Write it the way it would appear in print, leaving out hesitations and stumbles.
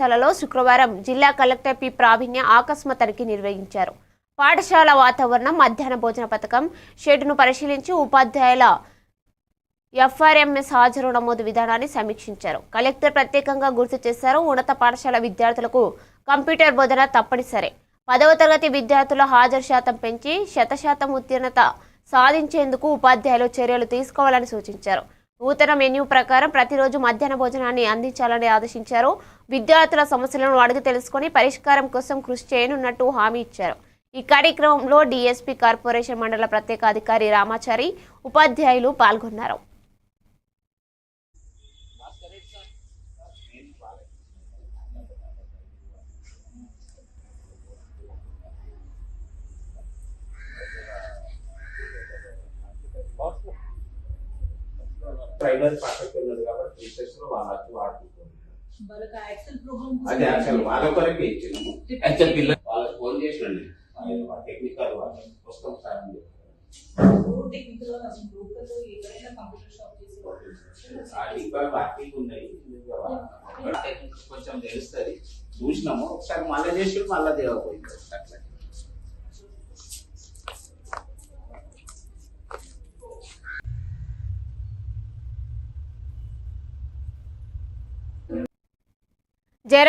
పాఠశాలలో శుక్రవారం జిల్లా కలెక్టర్ పి ప్రావీణ్య ఆకస్మిక తనిఖీ నిర్వహించారు. పాఠశాల వాతావరణం, మధ్యాహ్న భోజన పథకం, షెడ్డును పరిశీలించి ఉపాధ్యాయుల ఎఫ్ఆర్ఎంఎస్ హాజరు నమోదు విధానాన్ని సమీక్షించారు. కలెక్టర్ ప్రత్యేకంగా గుర్తు చేశారు. ఉన్నత పాఠశాల విద్యార్థులకు కంప్యూటర్ బోధన తప్పనిసరి. 10వ తరగతి విద్యార్థుల హాజరు శాతం పెంచి 100% ఉత్తీర్ణత సాధించేందుకు ఉపాధ్యాయులు చర్యలు తీసుకోవాలని సూచించారు. నూతన మెన్యూ ప్రకారం ప్రతిరోజు మధ్యాహ్న భోజనాన్ని అందించాలని ఆదేశించారు. విద్యార్థుల సమస్యలను అడిగి తెలుసుకొని పరిష్కారం కోసం కృషి చేయనున్నట్టు హామీ ఇచ్చారు. ఈ కార్యక్రమంలో డిఎస్పీ, కార్పొరేషన్ మండల ప్రత్యేక అధికారి రామాచారి, ఉపాధ్యాయులు పాల్గొన్నారు. ప్రైమరీ పక్కకి ఉన్నది కాబట్టి టీచర్స్ వాళ్ళకి వాడుకుంటున్నారు. అది యాక్చువల్ వాళ్ళ కొరకే ఇచ్చినాము. యాక్చువల్ పిల్లలు వాళ్ళకి ఫోన్ చేసినండి, టెక్నికల్ వాళ్ళు పుస్తకం సాయం ఉన్నాయి. కొంచెం తెలుస్తుంది, చూసినాము. ఒకసారి మళ్ళీ చేసి మళ్ళీ దేవపోయింది అట్లా. జెరస్